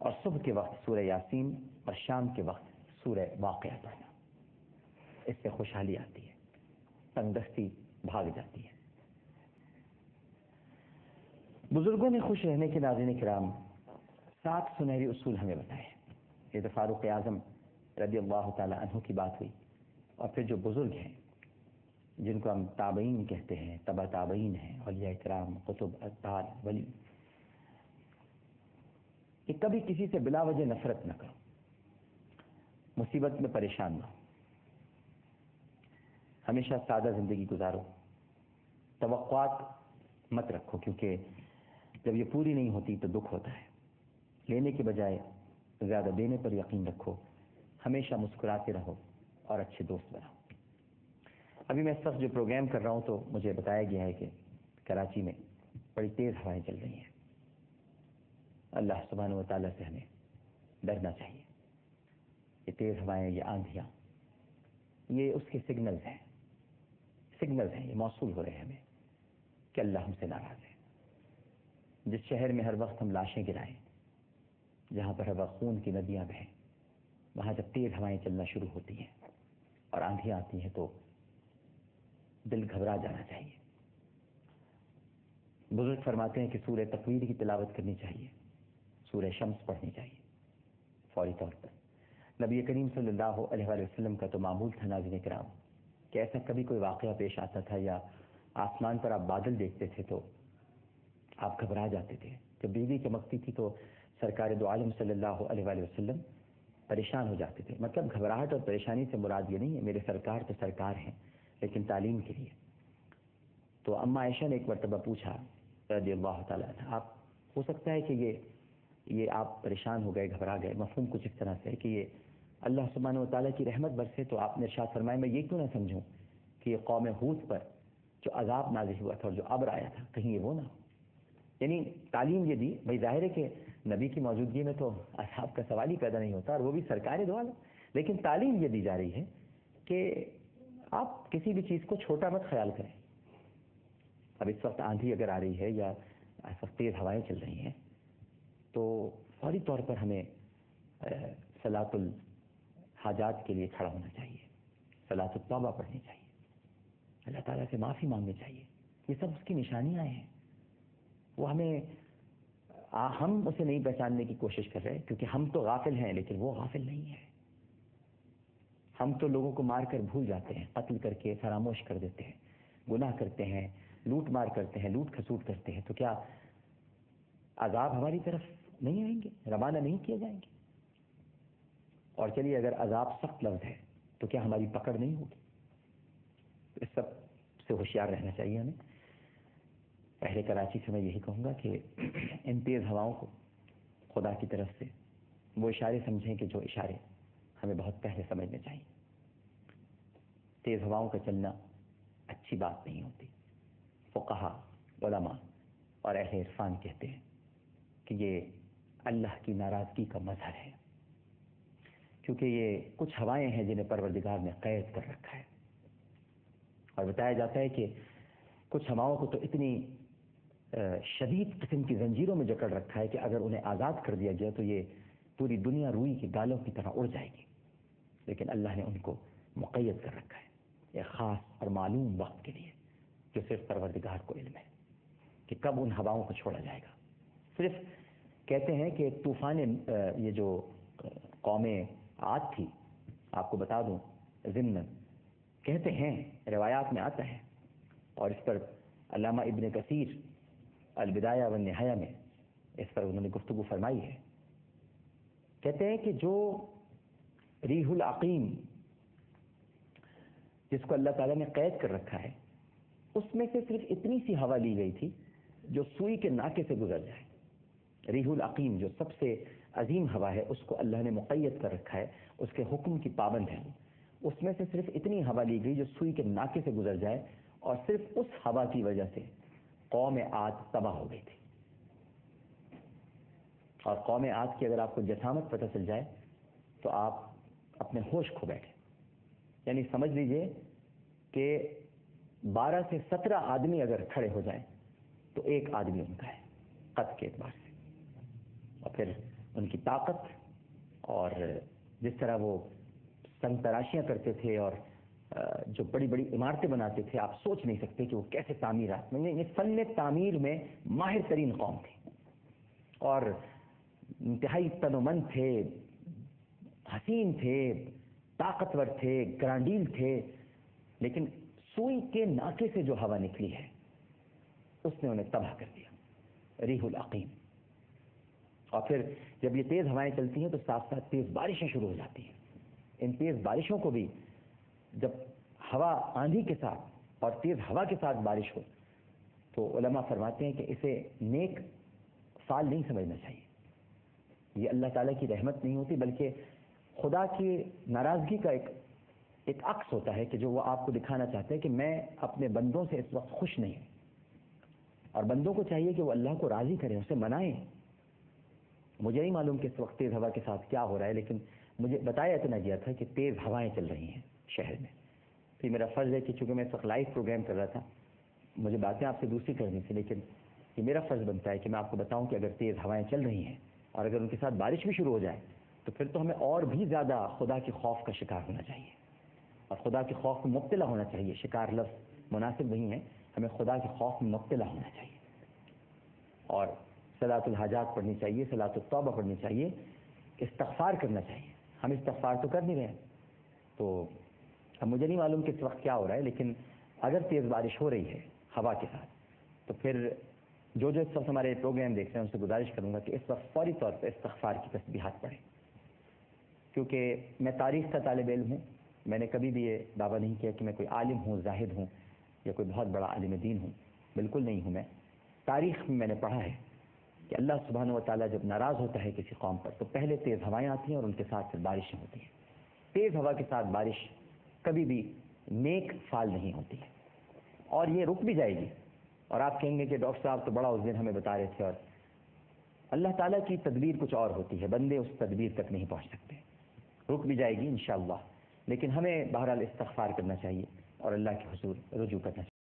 اور صبح کے وقت سورہ یاسین اور شام کے وقت سورہ واقعہ پڑھنا، اس سے خوشحالی آتی ہے، تنگ دستی بھاگ جاتی ہے۔ بزرگوں نے خوش رہنے کے ناظرین کرام 7 سنہری اصول ہمیں بتائے ہیں۔ یہ تو فاروق اعظم رضی اللہ تعالی عنہ کی بات ہوئی، اور پھر جو بزرگ ہیں جن کو ہم تابعین کہتے ہیں، تبع تابعین ہیں، اولیاء کرام، قطب، اطہار، ولی، کہ کبھی کسی سے بلا وجہ نفرت نہ کرو، مصیبت میں پریشان نہ ہو، ہمیشہ سادہ زندگی گزارو، توقعات مت رکھو، کیونکہ جب یہ پوری نہیں ہوتی تو دکھ ہوتا ہے۔ لینے کے بجائے زیادہ دینے پر یقین رکھو، ہمیشہ مسکراتے رہو اور اچھے دوست بناؤ۔ ابھی میں اس وقت جو پروگرام کر رہا ہوں تو مجھے بتایا گیا ہے کہ کراچی میں بڑی تیز ہوائیں چل رہی ہیں۔ اللہ سبحانہ و تعالیٰ سے ہمیں ڈرنا چاہیے۔ یہ تیز ہوائیں، یہ آندھیاں، یہ اس کے سگنلز ہیں، یہ موصول ہو رہے ہیں ہمیں کہ اللہ ہم سے ناراض ہے۔ جس شہر میں ہر وقت ہم لاشیں گرائیں، جہاں پر ہر وقت خون کی ندیاں بہیں، وہاں جب تیز ہوائیں چلنا شروع ہوتی ہیں اور آندھیاں آتی ہیں تو دل گھبرا جانا چاہیے۔ بزرگ فرماتے ہیں کہ سورہ تکویر کی تلاوت کرنی چاہیے، سورہ شمس پڑھنی چاہیے فوری طور پر۔ نبی کریم صلی اللہ علیہ وآلہ وسلم کا تو معمول تھا ناظرین کرام کہ ایسا کبھی کوئی واقعہ پیش آتا تھا یا آسمان پر آپ بادل دیکھتے تھے تو آپ گھبرا جاتے تھے۔ جب بجلی چمکتی تھی تو سرکار دو عالم صلی اللہ علیہ وآلہ وسلم پریشان ہو جاتے تھے۔ مطلب گھبراہٹ اور پریشانی سے مراد یہ نہیں ہے، میرے سرکار تو سرکار ہیں لیکن تعلیم کے لیے۔ تو اما عائشہ نے ایک مرتبہ پوچھا رضی اللہ تعالیٰ عنہ، آپ ہو سکتا ہے کہ یہ آپ پریشان ہو گئے، گھبرا گئے، مفہوم کچھ اس طرح سے ہے کہ یہ اللہ سبحانہ و تعالیٰ کی رحمت برسے، تو آپ نے ارشاد فرمایا میں یہ کیوں نہ سمجھوں کہ یہ قوم ہود پر جو عذاب نازل ہوا تھا اور جو ابر آیا تھا کہیں یہ وہ نہ ہو۔ یعنی تعلیم یہ دی، بھائی ظاہر ہے کہ نبی کی موجودگی میں تو عذاب کا سوال ہی پیدا نہیں ہوتا، اور وہ بھی سرکار دو عالم، لیکن تعلیم یہ دی جا رہی ہے کہ آپ کسی بھی چیز کو چھوٹا مت خیال کریں۔ اب اس وقت آندھی اگر آ رہی ہے یا اس وقت تیز ہوائیں چل رہی ہیں تو فوری طور پر ہمیں صلاۃ الحاجات کے لیے کھڑا ہونا چاہیے، صلاۃ التوبہ پڑھنی چاہیے، اللہ تعالیٰ سے معافی مانگنی چاہیے۔ یہ سب اس کی نشانیاں ہیں، وہ ہم اسے نہیں پہچاننے کی کوشش کر رہے کیونکہ ہم تو غافل ہیں لیکن وہ غافل نہیں ہے۔ ہم تو لوگوں کو مار کر بھول جاتے ہیں، قتل کر کے فراموش کر دیتے ہیں، گناہ کرتے ہیں، لوٹ مار کرتے ہیں، لوٹ کھسوٹ کرتے ہیں، تو کیا عذاب ہماری طرف نہیں آئیں گے، روانہ نہیں کیے جائیں گے؟ اور چلیے اگر عذاب سخت لفظ ہے تو کیا ہماری پکڑ نہیں ہوگی؟ اس سب سے ہوشیار رہنا چاہیے ہمیں۔ پہلے کراچی سے میں یہی کہوں گا کہ ان تیز ہواؤں کو خدا کی طرف سے وہ اشارے سمجھیں کہ جو اشارے ہمیں بہت پہلے سمجھنے چاہیے۔ تیز ہواؤں کا چلنا اچھی بات نہیں ہوتی۔ فقہا، علماء اور اہل عرفان کہتے ہیں کہ یہ اللہ کی ناراضگی کا مظہر ہے، کیونکہ یہ کچھ ہوائیں ہیں جنہیں پروردگار نے قید کر رکھا ہے، اور بتایا جاتا ہے کہ کچھ ہواؤں کو تو اتنی شدید قسم کی زنجیروں میں جکڑ رکھا ہے کہ اگر انہیں آزاد کر دیا گیا تو یہ پوری دنیا روئی کے گالوں کی طرح اڑ جائے گی، لیکن اللہ نے ان کو مقید کر رکھا ہے ایک خاص اور معلوم وقت کے لیے، جو صرف پروردگار کو علم ہے کہ کب ان ہواؤں کو چھوڑا جائے گا۔ صرف کہتے ہیں کہ طوفان یہ جو قوم عاد تھی، آپ کو بتا دوں ضمن کہتے ہیں، روایات میں آتا ہے، اور اس پر علامہ ابن کثیر البدایہ والنہایہ میں اس پر انہوں نے گفتگو فرمائی ہے۔ کہتے ہیں کہ جو ریح العقیم جس کو اللہ تعالیٰ نے قید کر رکھا ہے، اس میں سے صرف اتنی سی ہوا لی گئی تھی جو سوئی کے ناکے سے گزر جائے۔ ریح العقیم جو سب سے عظیم ہوا ہے، اس کو اللہ نے مقید کر رکھا ہے، اس کے حکم کی پابند ہے، اس میں سے صرف اتنی ہوا لی گئی جو سوئی کے ناکے سے گزر جائے، اور صرف اس ہوا کی وجہ سے قوم عاد تباہ ہو گئی تھی۔ اور قوم عاد کی اگر آپ کو جسامت پتہ چل جائے تو آپ اپنے ہوش کھو بیٹھے، یعنی سمجھ لیجئے کہ 12 سے 17 آدمی اگر کھڑے ہو جائیں تو ایک آدمی ان کا ہے قد کے اعتبار سے، اور پھر ان کی طاقت اور جس طرح وہ سنگ تراشیاں کرتے تھے اور جو بڑی بڑی عمارتیں بناتے تھے، آپ سوچ نہیں سکتے کہ وہ کیسے تعمیرات میں، یہ فن تعمیر میں ماہر ترین قوم تھی اور انتہائی تنومند تھے، حسین تھے، طاقتور تھے، گرانڈیل تھے، لیکن سوئی کے ناکے سے جو ہوا نکلی ہے اس نے انہیں تباہ کر دیا، ریح العقیم۔ اور پھر جب یہ تیز ہوائیں چلتی ہیں تو ساتھ ساتھ تیز بارشیں شروع ہو جاتی ہیں۔ ان تیز بارشوں کو بھی جب ہوا آندھی کے ساتھ اور تیز ہوا کے ساتھ بارش ہو تو علماء فرماتے ہیں کہ اسے نیک فعل نہیں سمجھنا چاہیے، یہ اللہ تعالیٰ کی رحمت نہیں ہوتی بلکہ خدا کی ناراضگی کا ایک عکس ہوتا ہے کہ جو وہ آپ کو دکھانا چاہتے ہیں کہ میں اپنے بندوں سے اس وقت خوش نہیں ہوں، اور بندوں کو چاہیے کہ وہ اللہ کو راضی کریں، اسے منائیں۔ مجھے نہیں معلوم کہ اس وقت تیز ہوا کے ساتھ کیا ہو رہا ہے، لیکن مجھے بتایا اتنا گیا تھا کہ تیز ہوائیں چل رہی ہیں شہر میں۔ پھر میرا فرض ہے کہ چونکہ میں اس وقت لائیو پروگرام کر رہا تھا، مجھے باتیں آپ سے دوسری کرنی تھی، لیکن یہ میرا فرض بنتا ہے کہ میں آپ کو بتاؤں کہ اگر تیز ہوائیں چل رہی ہیں اور اگر ان کے ساتھ بارش بھی شروع ہو جائے تو پھر تو ہمیں اور بھی زیادہ خدا کے خوف کا شکار ہونا چاہیے اور خدا کے خوف میں مبتلا ہونا چاہیے۔ شکار لفظ مناسب نہیں ہے، ہمیں خدا کے خوف میں مبتلا ہونا چاہیے اور صلاۃ الحاجات پڑھنی چاہیے، صلاۃ التوبہ پڑھنی چاہیے، استغفار کرنا چاہیے۔ ہم استغفار تو کر نہیں رہے ہیں، تو اب مجھے نہیں معلوم کہ اس وقت کیا ہو رہا ہے، لیکن اگر تیز بارش ہو رہی ہے ہوا کے ساتھ تو پھر جو اس وقت ہمارے پروگرام دیکھ رہے ہیں ان سے گزارش کروں گا کہ اس وقت فوری طور پہ استغفار کی تسبیحات پڑھیں، کیونکہ میں تاریخ کا طالب علم ہوں، میں نے کبھی بھی یہ دعویٰ نہیں کیا کہ میں کوئی عالم ہوں، زاہد ہوں یا کوئی بہت بڑا عالم دین ہوں، بالکل نہیں ہوں۔ میں تاریخ میں نے پڑھا ہے کہ اللہ سبحانہ و تعالیٰ جب ناراض ہوتا ہے کسی قوم پر تو پہلے تیز ہوائیں آتی ہیں اور ان کے ساتھ پھر بارشیں ہوتی ہیں۔ تیز ہوا کے ساتھ بارش کبھی بھی نیک فعل نہیں ہوتی ہے اور یہ رک بھی جائے گی اور آپ کہیں گے کہ ڈاکٹر صاحب تو بڑا اس دن ہمیں بتا رہے تھے، اور اللہ تعالیٰ کی تدبیر کچھ اور ہوتی ہے، بندے اس تدبیر تک نہیں پہنچ سکتے۔ رک بھی جائے گی انشاءاللہ، لیکن ہمیں بہرحال استغفار کرنا چاہیے اور اللہ کے حضور رجوع کرنا چاہیے۔